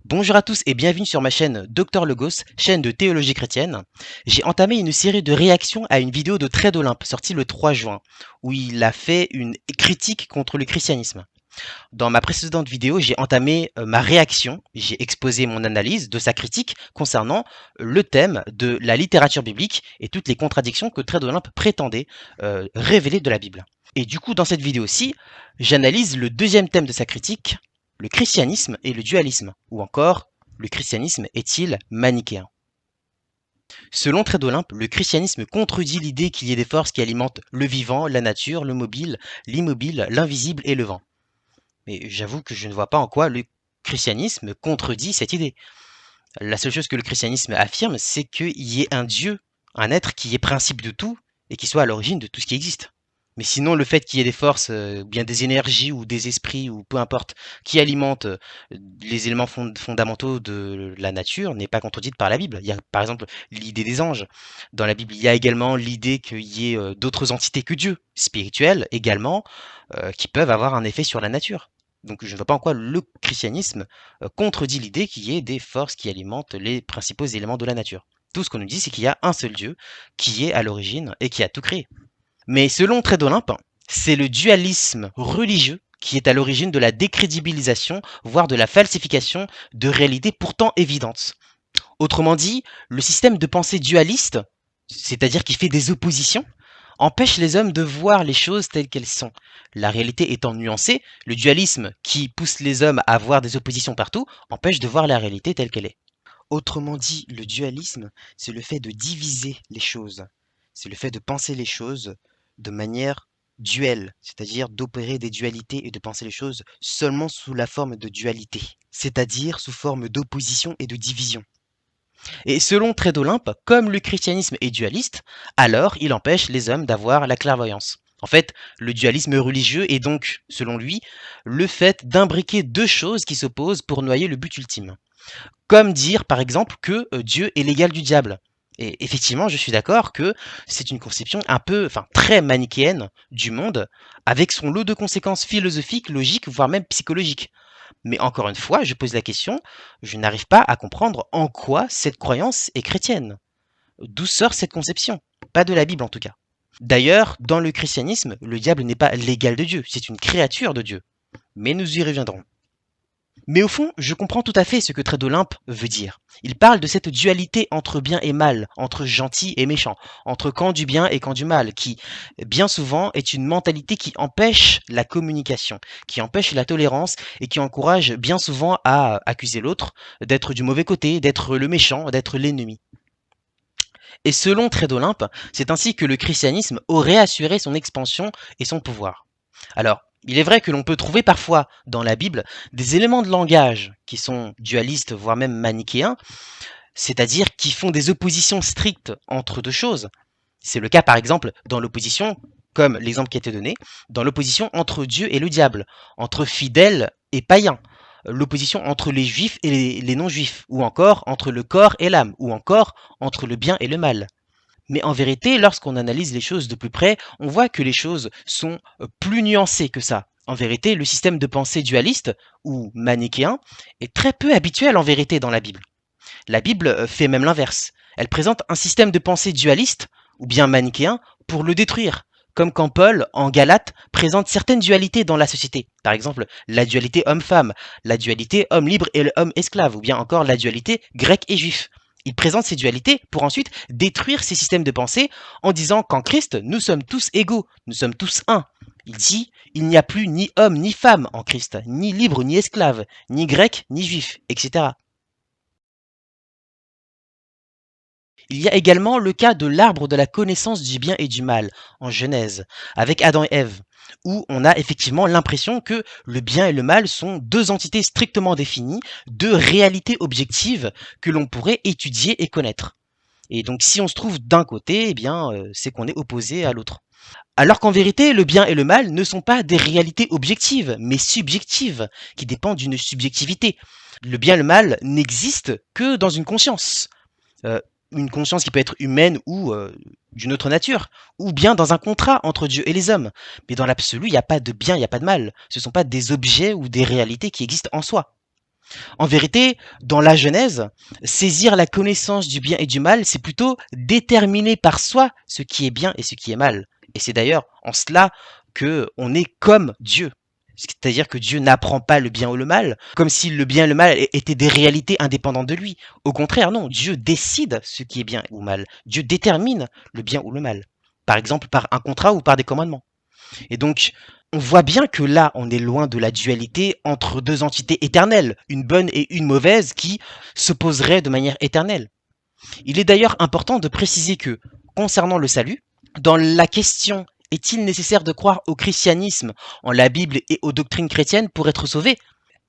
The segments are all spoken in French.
Bonjour à tous et bienvenue sur ma chaîne Dr Logos, chaîne de théologie chrétienne. J'ai entamé une série de réactions à une vidéo de Trait d'Olympe sortie le 3 juin, où il a fait une critique contre le christianisme. Dans ma précédente vidéo, j'ai entamé ma réaction, j'ai exposé mon analyse de sa critique concernant le thème de la littérature biblique et toutes les contradictions que Trait d'Olympe prétendait révéler de la Bible. Et du coup, dans cette vidéo-ci, j'analyse le deuxième thème de sa critique, le christianisme et le dualisme, ou encore, le christianisme est-il manichéen? Selon Trait d'Olympe, le christianisme contredit l'idée qu'il y ait des forces qui alimentent le vivant, la nature, le mobile, l'immobile, l'invisible et le vent. Mais j'avoue que je ne vois pas en quoi le christianisme contredit cette idée. La seule chose que le christianisme affirme, c'est qu'il y ait un Dieu, un être qui est principe de tout et qui soit à l'origine de tout ce qui existe. Mais sinon, le fait qu'il y ait des forces, bien des énergies ou des esprits ou peu importe, qui alimentent les éléments fondamentaux de la nature n'est pas contredite par la Bible. Il y a par exemple l'idée des anges. Dans la Bible, il y a également l'idée qu'il y ait d'autres entités que Dieu, spirituelles également, qui peuvent avoir un effet sur la nature. Donc je ne vois pas en quoi le christianisme contredit l'idée qu'il y ait des forces qui alimentent les principaux éléments de la nature. Tout ce qu'on nous dit, c'est qu'il y a un seul Dieu qui est à l'origine et qui a tout créé. Mais selon Trait d'Olympe, c'est le dualisme religieux qui est à l'origine de la décrédibilisation, voire de la falsification de réalités pourtant évidentes. Autrement dit, le système de pensée dualiste, c'est-à-dire qui fait des oppositions, empêche les hommes de voir les choses telles qu'elles sont. La réalité étant nuancée, le dualisme qui pousse les hommes à voir des oppositions partout empêche de voir la réalité telle qu'elle est. Autrement dit, le dualisme, c'est le fait de diviser les choses. C'est le fait de penser les choses de manière duelle, c'est-à-dire d'opérer des dualités et de penser les choses seulement sous la forme de dualité, c'est-à-dire sous forme d'opposition et de division. Et selon Trait d'Olympe, comme le christianisme est dualiste, alors il empêche les hommes d'avoir la clairvoyance. En fait, le dualisme religieux est donc, selon lui, le fait d'imbriquer deux choses qui s'opposent pour noyer le but ultime. Comme dire, par exemple, que Dieu est l'égal du diable. Et effectivement, je suis d'accord que c'est une conception un peu, enfin très manichéenne du monde, avec son lot de conséquences philosophiques, logiques, voire même psychologiques. Mais encore une fois, je pose la question, je n'arrive pas à comprendre en quoi cette croyance est chrétienne. D'où sort cette conception? Pas de la Bible en tout cas. D'ailleurs, dans le christianisme, le diable n'est pas l'égal de Dieu, c'est une créature de Dieu. Mais nous y reviendrons. Mais au fond, je comprends tout à fait ce que Trait d'Olympe veut dire. Il parle de cette dualité entre bien et mal, entre gentil et méchant, entre camp du bien et camp du mal, qui, bien souvent, est une mentalité qui empêche la communication, qui empêche la tolérance et qui encourage bien souvent à accuser l'autre d'être du mauvais côté, d'être le méchant, d'être l'ennemi. Et selon Trait d'Olympe, c'est ainsi que le christianisme aurait assuré son expansion et son pouvoir. Alors, il est vrai que l'on peut trouver parfois dans la Bible des éléments de langage qui sont dualistes, voire même manichéens, c'est-à-dire qui font des oppositions strictes entre deux choses. C'est le cas par exemple dans l'opposition, comme l'exemple qui a été donné, dans l'opposition entre Dieu et le diable, entre fidèles et païens, l'opposition entre les juifs et les non-juifs, ou encore entre le corps et l'âme, ou encore entre le bien et le mal. Mais en vérité, lorsqu'on analyse les choses de plus près, on voit que les choses sont plus nuancées que ça. En vérité, le système de pensée dualiste, ou manichéen, est très peu habituel en vérité dans la Bible. La Bible fait même l'inverse. Elle présente un système de pensée dualiste, ou bien manichéen, pour le détruire. Comme quand Paul, en Galates, présente certaines dualités dans la société. Par exemple, la dualité homme-femme, la dualité homme libre et homme esclave, ou bien encore la dualité grec et juif. Il présente ces dualités pour ensuite détruire ces systèmes de pensée en disant qu'en Christ, nous sommes tous égaux, nous sommes tous un. Il dit, il n'y a plus ni homme ni femme en Christ, ni libre ni esclave, ni grec ni juif, etc. Il y a également le cas de l'arbre de la connaissance du bien et du mal, en Genèse, avec Adam et Ève, où on a effectivement l'impression que le bien et le mal sont deux entités strictement définies, deux réalités objectives que l'on pourrait étudier et connaître. Et donc si on se trouve d'un côté, eh bien, c'est qu'on est opposé à l'autre. Alors qu'en vérité, le bien et le mal ne sont pas des réalités objectives, mais subjectives, qui dépendent d'une subjectivité. Le bien et le mal n'existent que dans une conscience. Une conscience qui peut être humaine ou d'une autre nature, ou bien dans un contrat entre Dieu et les hommes. Mais dans l'absolu, il n'y a pas de bien, il n'y a pas de mal. Ce ne sont pas des objets ou des réalités qui existent en soi. En vérité, dans la Genèse, saisir la connaissance du bien et du mal, c'est plutôt déterminer par soi ce qui est bien et ce qui est mal. Et c'est d'ailleurs en cela que on est comme Dieu. C'est-à-dire que Dieu n'apprend pas le bien ou le mal, comme si le bien et le mal étaient des réalités indépendantes de lui. Au contraire, non, Dieu décide ce qui est bien ou mal. Dieu détermine le bien ou le mal. Par exemple, par un contrat ou par des commandements. Et donc, on voit bien que là, on est loin de la dualité entre deux entités éternelles, une bonne et une mauvaise, qui s'opposeraient de manière éternelle. Il est d'ailleurs important de préciser que, concernant le salut, dans la question est-il nécessaire de croire au christianisme, en la Bible et aux doctrines chrétiennes pour être sauvé?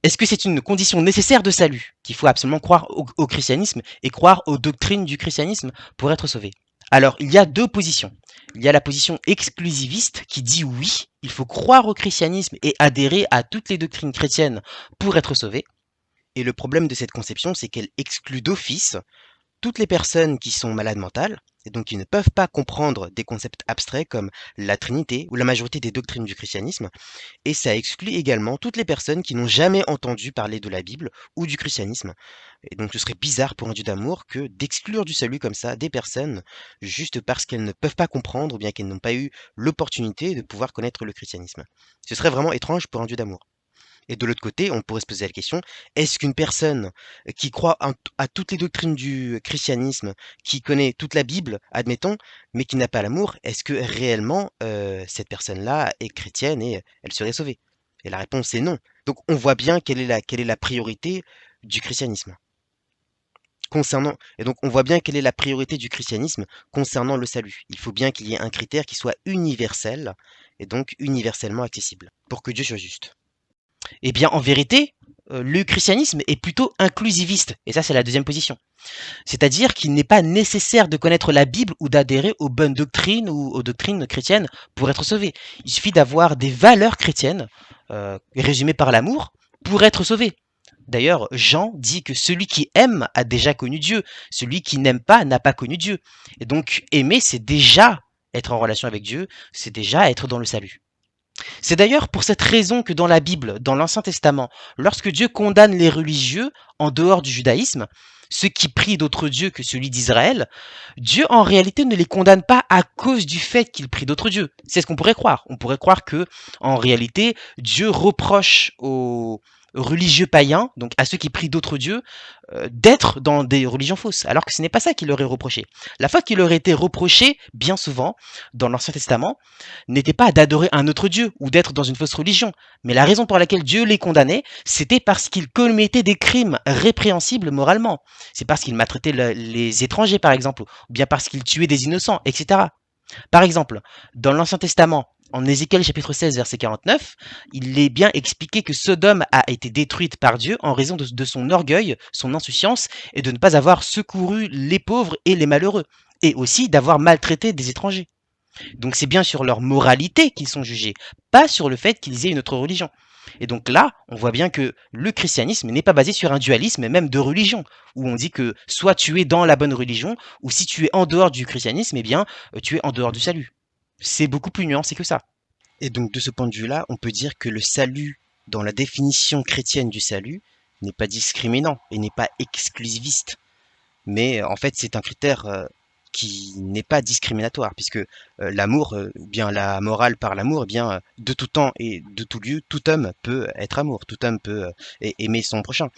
Est-ce que c'est une condition nécessaire de salut, qu'il faut absolument croire au christianisme et croire aux doctrines du christianisme pour être sauvé? Alors, il y a deux positions. Il y a la position exclusiviste qui dit oui, il faut croire au christianisme et adhérer à toutes les doctrines chrétiennes pour être sauvé. Et le problème de cette conception, c'est qu'elle exclut d'office toutes les personnes qui sont malades mentales et donc qui ne peuvent pas comprendre des concepts abstraits comme la Trinité ou la majorité des doctrines du christianisme, et ça exclut également toutes les personnes qui n'ont jamais entendu parler de la Bible ou du christianisme. Et donc ce serait bizarre pour un Dieu d'amour que d'exclure du salut comme ça des personnes juste parce qu'elles ne peuvent pas comprendre ou bien qu'elles n'ont pas eu l'opportunité de pouvoir connaître le christianisme. Ce serait vraiment étrange pour un Dieu d'amour. Et de l'autre côté, on pourrait se poser la question, est-ce qu'une personne qui croit à toutes les doctrines du christianisme, qui connaît toute la Bible, admettons, mais qui n'a pas l'amour, est-ce que réellement cette personne-là est chrétienne et elle serait sauvée? Et la réponse est non. Donc on voit bien quelle est la priorité du christianisme. Et donc on voit bien quelle est la priorité du christianisme concernant le salut. Il faut bien qu'il y ait un critère qui soit universel et donc universellement accessible pour que Dieu soit juste. Eh bien, en vérité, le christianisme est plutôt inclusiviste. Et ça, c'est la deuxième position. C'est-à-dire qu'il n'est pas nécessaire de connaître la Bible ou d'adhérer aux bonnes doctrines ou aux doctrines chrétiennes pour être sauvé. Il suffit d'avoir des valeurs chrétiennes, résumées par l'amour, pour être sauvé. D'ailleurs, Jean dit que celui qui aime a déjà connu Dieu. Celui qui n'aime pas n'a pas connu Dieu. Et donc, aimer, c'est déjà être en relation avec Dieu, c'est déjà être dans le salut. C'est d'ailleurs pour cette raison que dans la Bible, dans l'Ancien Testament, lorsque Dieu condamne les religieux en dehors du judaïsme, ceux qui prient d'autres dieux que celui d'Israël, Dieu en réalité ne les condamne pas à cause du fait qu'ils prient d'autres dieux. C'est ce qu'on pourrait croire. On pourrait croire que, en réalité, Dieu reproche aux religieux païens, donc à ceux qui prient d'autres dieux, d'être dans des religions fausses, alors que ce n'est pas ça qu'il leur est reproché. La faute qui leur était reprochée, bien souvent, dans l'Ancien Testament, n'était pas d'adorer un autre Dieu ou d'être dans une fausse religion, mais la raison pour laquelle Dieu les condamnait, c'était parce qu'ils commettaient des crimes répréhensibles moralement. C'est parce qu'ils maltraitaient les étrangers, par exemple, ou bien parce qu'ils tuaient des innocents, etc. Par exemple, dans l'Ancien Testament, en Ézéchiel chapitre 16, verset 49, il est bien expliqué que Sodome a été détruite par Dieu en raison de son orgueil, son insouciance, et de ne pas avoir secouru les pauvres et les malheureux, et aussi d'avoir maltraité des étrangers. Donc c'est bien sur leur moralité qu'ils sont jugés, pas sur le fait qu'ils aient une autre religion. Et donc là, on voit bien que le christianisme n'est pas basé sur un dualisme même de religion, où on dit que soit tu es dans la bonne religion, ou si tu es en dehors du christianisme, eh bien tu es en dehors du salut. C'est beaucoup plus nuancé que ça. Et donc de ce point de vue-là, on peut dire que le salut, dans la définition chrétienne du salut, n'est pas discriminant et n'est pas exclusiviste. Mais en fait, c'est un critère qui n'est pas discriminatoire, puisque l'amour, ou bien la morale par l'amour, eh bien de tout temps et de tout lieu, tout homme peut être amour, tout homme peut aimer son prochain.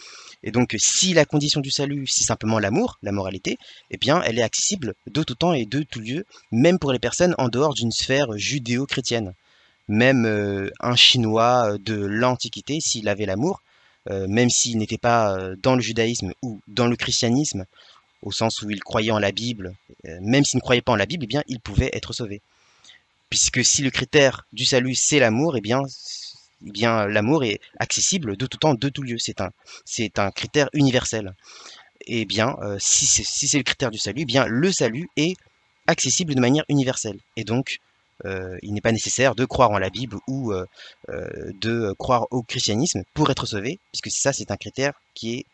Et donc, si la condition du salut, c'est simplement l'amour, la moralité, eh bien, elle est accessible de tout temps et de tout lieu, même pour les personnes en dehors d'une sphère judéo-chrétienne. Même un Chinois de l'Antiquité, s'il avait l'amour, même s'il n'était pas dans le judaïsme ou dans le christianisme, au sens où il croyait en la Bible, même s'il ne croyait pas en la Bible, eh bien, il pouvait être sauvé. Puisque si le critère du salut, c'est l'amour, eh bien l'amour est accessible de tout temps, de tout lieu. C'est un critère universel. Et bien, si c'est le critère du salut, eh bien, le salut est accessible de manière universelle. Et donc, il n'est pas nécessaire de croire en la Bible ou de croire au christianisme pour être sauvé, puisque ça, c'est un critère qui est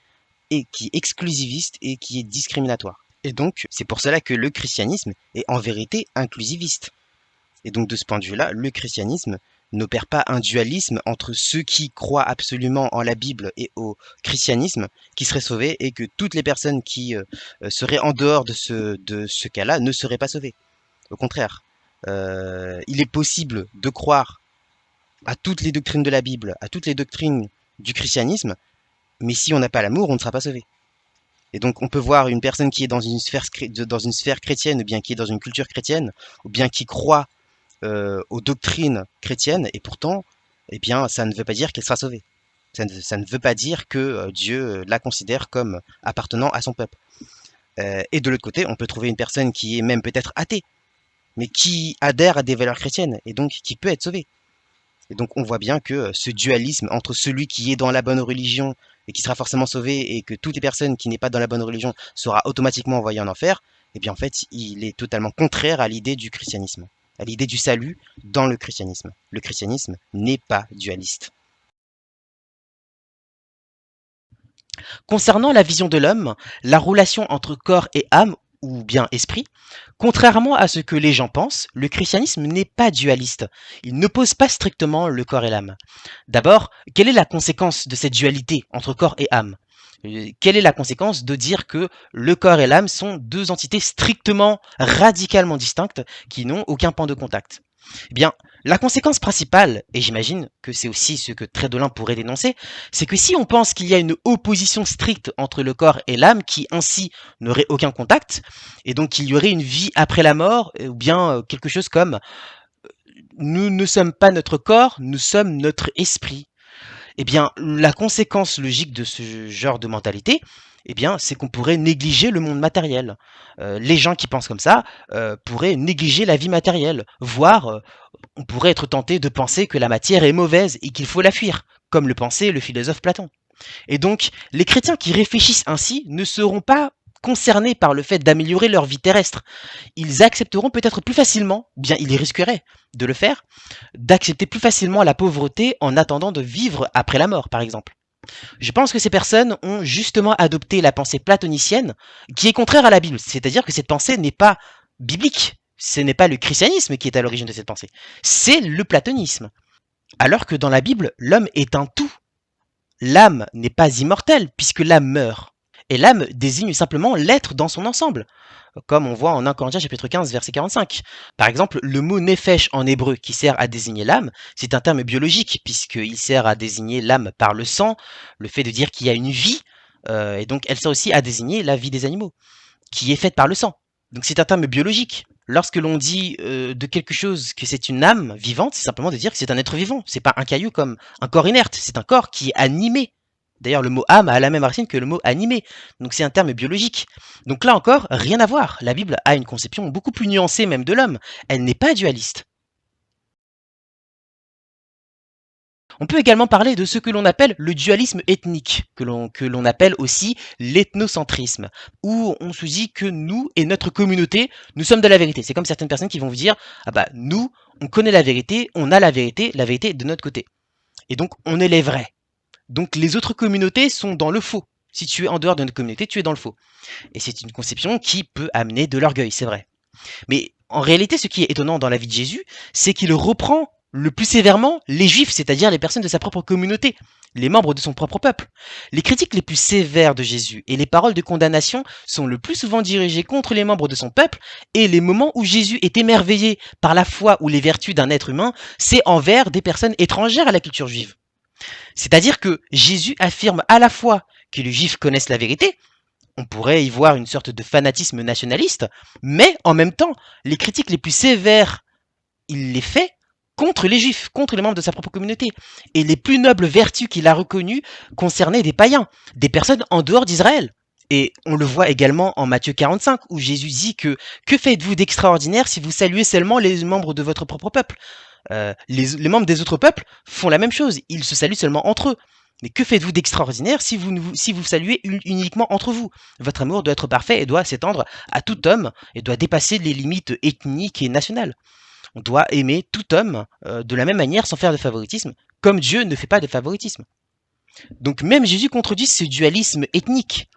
exclusiviste et qui est discriminatoire. Et donc, c'est pour cela que le christianisme est en vérité inclusiviste. Et donc, de ce point de vue-là, le christianisme n'opère pas un dualisme entre ceux qui croient absolument en la Bible et au christianisme qui seraient sauvés et que toutes les personnes qui seraient en dehors de ce cas-là ne seraient pas sauvées. Au contraire, il est possible de croire à toutes les doctrines de la Bible, à toutes les doctrines du christianisme, mais si on n'a pas l'amour, on ne sera pas sauvé. Et donc on peut voir une personne qui est dans une sphère chrétienne, ou bien qui est dans une culture chrétienne, ou bien qui croit aux doctrines chrétiennes, et pourtant, eh bien, ça ne veut pas dire qu'elle sera sauvée. Ça ne veut pas dire que Dieu la considère comme appartenant à son peuple. Et de l'autre côté, on peut trouver une personne qui est même peut-être athée, mais qui adhère à des valeurs chrétiennes, et donc qui peut être sauvée. Et donc on voit bien que ce dualisme entre celui qui est dans la bonne religion et qui sera forcément sauvé, et que toutes les personnes qui n'est pas dans la bonne religion sera automatiquement envoyée en enfer, eh bien en fait, il est totalement contraire à l'idée du christianisme, à l'idée du salut dans le christianisme. Le christianisme n'est pas dualiste. Concernant la vision de l'homme, la relation entre corps et âme, ou bien esprit, contrairement à ce que les gens pensent, le christianisme n'est pas dualiste. Il n'oppose pas strictement le corps et l'âme. D'abord, quelle est la conséquence de cette dualité entre corps et âme? Quelle est la conséquence de dire que le corps et l'âme sont deux entités strictement, radicalement distinctes qui n'ont aucun point de contact? Eh bien, la conséquence principale, et j'imagine que c'est aussi ce que Trédolin pourrait dénoncer, c'est que si on pense qu'il y a une opposition stricte entre le corps et l'âme qui ainsi n'aurait aucun contact, et donc qu'il y aurait une vie après la mort, ou bien quelque chose comme nous ne sommes pas notre corps, nous sommes notre esprit. Eh bien, la conséquence logique de ce genre de mentalité, eh bien, c'est qu'on pourrait négliger le monde matériel. Les gens qui pensent comme ça pourraient négliger la vie matérielle, voire on pourrait être tenté de penser que la matière est mauvaise et qu'il faut la fuir, comme le pensait le philosophe Platon. Et donc, les chrétiens qui réfléchissent ainsi ne seront pas concernés par le fait d'améliorer leur vie terrestre. Ils accepteront peut-être plus facilement, bien ils risqueraient de le faire, d'accepter plus facilement la pauvreté en attendant de vivre après la mort, par exemple. Je pense que ces personnes ont justement adopté la pensée platonicienne, qui est contraire à la Bible, c'est-à-dire que cette pensée n'est pas biblique. Ce n'est pas le christianisme qui est à l'origine de cette pensée, c'est le platonisme. Alors que dans la Bible, l'homme est un tout. L'âme n'est pas immortelle, puisque l'âme meurt. Et l'âme désigne simplement l'être dans son ensemble, comme on voit en 1 Corinthiens chapitre 15 verset 45. Par exemple, le mot nefesh en hébreu qui sert à désigner l'âme, c'est un terme biologique puisqu'il sert à désigner l'âme par le sang, le fait de dire qu'il y a une vie, et donc elle sert aussi à désigner la vie des animaux, qui est faite par le sang. Donc c'est un terme biologique. Lorsque l'on dit de quelque chose que c'est une âme vivante, c'est simplement de dire que c'est un être vivant. C'est pas un caillou comme un corps inerte, c'est un corps qui est animé. D'ailleurs, le mot âme a la même racine que le mot animé, donc c'est un terme biologique. Donc là encore, rien à voir. La Bible a une conception beaucoup plus nuancée même de l'homme. Elle n'est pas dualiste. On peut également parler de ce que l'on appelle le dualisme ethnique, que l'on appelle aussi l'ethnocentrisme, où on se dit que nous et notre communauté, nous sommes de la vérité. C'est comme certaines personnes qui vont vous dire, ah bah nous, on connaît la vérité, on a la vérité est de notre côté. Et donc on est les vrais. Donc les autres communautés sont dans le faux. Si tu es en dehors de notre communauté, tu es dans le faux. Et c'est une conception qui peut amener de l'orgueil, c'est vrai. Mais en réalité, ce qui est étonnant dans la vie de Jésus, c'est qu'il reprend le plus sévèrement les juifs, c'est-à-dire les personnes de sa propre communauté, les membres de son propre peuple. Les critiques les plus sévères de Jésus et les paroles de condamnation sont le plus souvent dirigées contre les membres de son peuple, et les moments où Jésus est émerveillé par la foi ou les vertus d'un être humain, c'est envers des personnes étrangères à la culture juive. C'est-à-dire que Jésus affirme à la fois que les juifs connaissent la vérité, on pourrait y voir une sorte de fanatisme nationaliste, mais en même temps, les critiques les plus sévères, il les fait contre les juifs, contre les membres de sa propre communauté. Et les plus nobles vertus qu'il a reconnues concernaient des païens, des personnes en dehors d'Israël. Et on le voit également en Matthieu 45, où Jésus dit que faites-vous d'extraordinaire si vous saluez seulement les membres de votre propre peuple? Les membres des autres peuples font la même chose, ils se saluent seulement entre eux. Mais que faites-vous d'extraordinaire si vous saluez uniquement entre vous? Votre amour doit être parfait et doit s'étendre à tout homme et doit dépasser les limites ethniques et nationales. On doit aimer tout homme de la même manière sans faire de favoritisme, comme Dieu ne fait pas de favoritisme. Donc même Jésus contredit ce dualisme ethnique.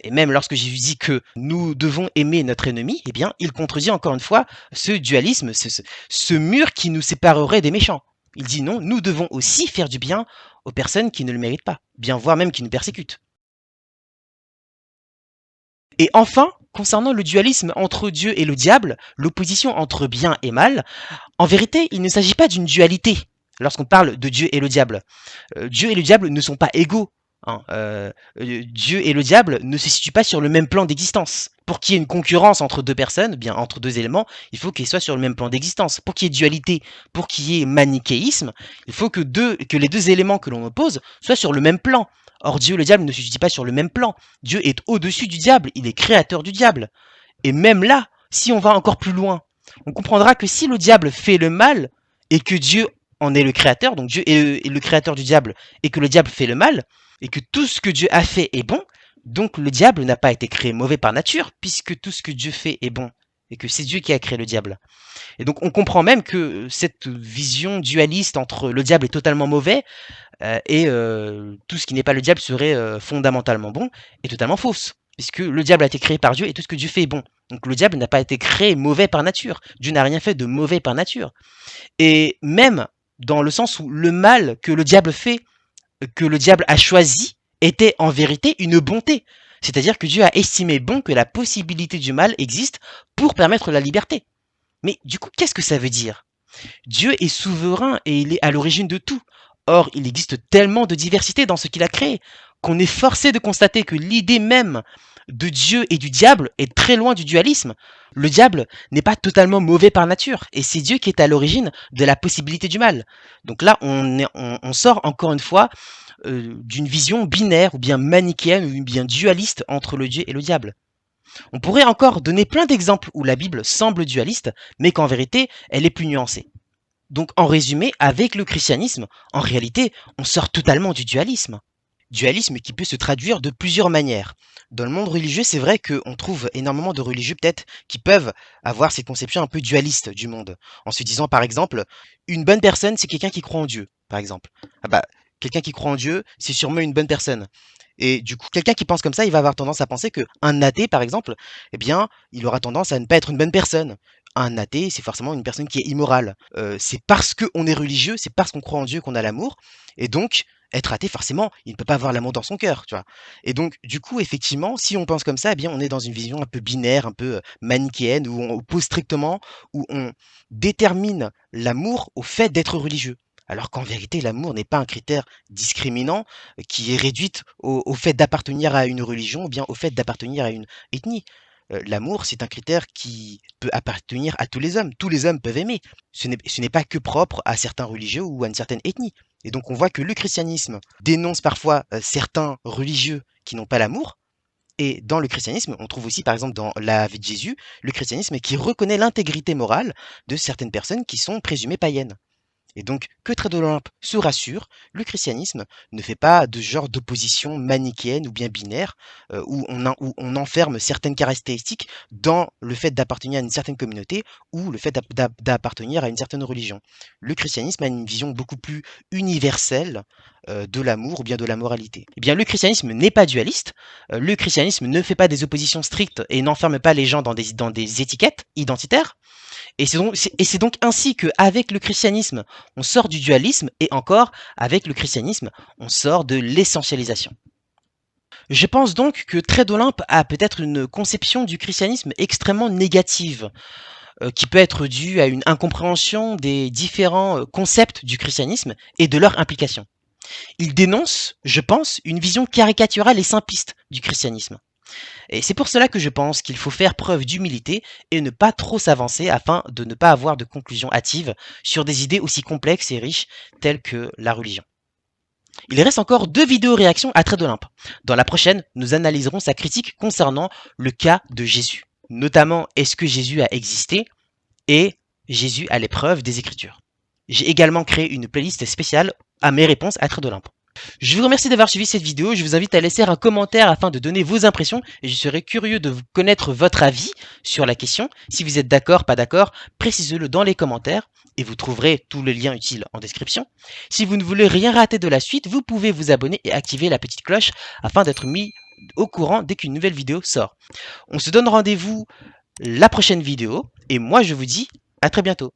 Et même lorsque Jésus dit que nous devons aimer notre ennemi, eh bien, il contredit encore une fois ce dualisme, ce mur qui nous séparerait des méchants. Il dit non, nous devons aussi faire du bien aux personnes qui ne le méritent pas, bien voire même qui nous persécutent. Et enfin, concernant le dualisme entre Dieu et le diable, l'opposition entre bien et mal, en vérité, il ne s'agit pas d'une dualité lorsqu'on parle de Dieu et le diable. Dieu et le diable ne sont pas égaux, hein. Dieu et le diable ne se situent pas sur le même plan d'existence. Pour qu'il y ait une concurrence entre deux personnes, bien entre deux éléments, il faut qu'ils soient sur le même plan d'existence. Pour qu'il y ait dualité, pour qu'il y ait manichéisme, il faut que les deux éléments que l'on oppose soient sur le même plan. Or, Dieu et le diable ne se situent pas sur le même plan. Dieu est au-dessus du diable, il est créateur du diable. Et même là, si on va encore plus loin, on comprendra que si le diable fait le mal et que Dieu en est le créateur, donc Dieu est le créateur du diable et que le diable fait le mal, et que tout ce que Dieu a fait est bon, donc le diable n'a pas été créé mauvais par nature, puisque tout ce que Dieu fait est bon, et que c'est Dieu qui a créé le diable. Et donc on comprend même que cette vision dualiste entre le diable est totalement mauvais et tout ce qui n'est pas le diable serait fondamentalement bon est totalement fausse, puisque le diable a été créé par Dieu et tout ce que Dieu fait est bon. Donc le diable n'a pas été créé mauvais par nature. Dieu n'a rien fait de mauvais par nature. Et même dans le sens où le mal que le diable fait, que le diable a choisi, était en vérité une bonté. C'est-à-dire que Dieu a estimé bon que la possibilité du mal existe pour permettre la liberté. Mais du coup, qu'est-ce que ça veut dire? Dieu est souverain et il est à l'origine de tout. Or, il existe tellement de diversité dans ce qu'il a créé qu'on est forcé de constater que l'idée même de Dieu et du diable est très loin du dualisme. Le diable n'est pas totalement mauvais par nature et c'est Dieu qui est à l'origine de la possibilité du mal. Donc là, on sort encore une fois d'une vision binaire ou bien manichéenne ou bien dualiste entre le Dieu et le diable. On pourrait encore donner plein d'exemples où la Bible semble dualiste, mais qu'en vérité, elle est plus nuancée. Donc en résumé, avec le christianisme, en réalité, on sort totalement du dualisme. Dualisme qui peut se traduire de plusieurs manières. Dans le monde religieux, c'est vrai qu'on trouve énormément de religieux peut-être qui peuvent avoir cette conception un peu dualiste du monde, en se disant par exemple, une bonne personne, c'est quelqu'un qui croit en Dieu, par exemple. Ah bah, quelqu'un qui croit en Dieu, c'est sûrement une bonne personne. Et du coup, quelqu'un qui pense comme ça, il va avoir tendance à penser qu'un athée, par exemple, eh bien, il aura tendance à ne pas être une bonne personne. Un athée, c'est forcément une personne qui est immorale. C'est parce qu'on est religieux, c'est parce qu'on croit en Dieu qu'on a l'amour. Et donc, être athée, forcément, il ne peut pas avoir l'amour dans son cœur, tu vois. Et donc, du coup, effectivement, si on pense comme ça, eh bien, on est dans une vision un peu binaire, un peu manichéenne, où on oppose strictement, où on détermine l'amour au fait d'être religieux. Alors qu'en vérité, l'amour n'est pas un critère discriminant qui est réduite au fait d'appartenir à une religion ou bien au fait d'appartenir à une ethnie. L'amour, c'est un critère qui peut appartenir à tous les hommes. Tous les hommes peuvent aimer. Ce n'est pas que propre à certains religieux ou à une certaine ethnie. Et donc on voit que le christianisme dénonce parfois certains religieux qui n'ont pas l'amour. Et dans le christianisme, on trouve aussi par exemple dans la vie de Jésus, le christianisme qui reconnaît l'intégrité morale de certaines personnes qui sont présumées païennes. Et donc, que Trait de l'Olympe se rassure, le christianisme ne fait pas de genre d'opposition manichéenne ou bien binaire, où on enferme certaines caractéristiques dans le fait d'appartenir à une certaine communauté ou le fait d'appartenir à une certaine religion. Le christianisme a une vision beaucoup plus universelle de l'amour ou bien de la moralité. Eh bien, le christianisme n'est pas dualiste, le christianisme ne fait pas des oppositions strictes et n'enferme pas les gens dans des étiquettes identitaires. Et c'est donc ainsi qu'avec le christianisme, on sort du dualisme et encore, avec le christianisme, on sort de l'essentialisation. Je pense donc que Trait d'Olympe a peut-être une conception du christianisme extrêmement négative, qui peut être due à une incompréhension des différents concepts du christianisme et de leur implication. Il dénonce, je pense, une vision caricaturale et simpliste du christianisme. Et c'est pour cela que je pense qu'il faut faire preuve d'humilité et ne pas trop s'avancer afin de ne pas avoir de conclusions hâtives sur des idées aussi complexes et riches telles que la religion. Il reste encore 2 vidéos réactions à Trait d'Olympe. Dans la prochaine, nous analyserons sa critique concernant le cas de Jésus. Notamment, est-ce que Jésus a existé et Jésus à l'épreuve des Écritures. J'ai également créé une playlist spéciale à mes réponses à Trait d'Olympe. Je vous remercie d'avoir suivi cette vidéo, je vous invite à laisser un commentaire afin de donner vos impressions et je serais curieux de connaître votre avis sur la question. Si vous êtes d'accord, pas d'accord, précisez-le dans les commentaires et vous trouverez tous les liens utiles en description. Si vous ne voulez rien rater de la suite, vous pouvez vous abonner et activer la petite cloche afin d'être mis au courant dès qu'une nouvelle vidéo sort. On se donne rendez-vous la prochaine vidéo et moi je vous dis à très bientôt.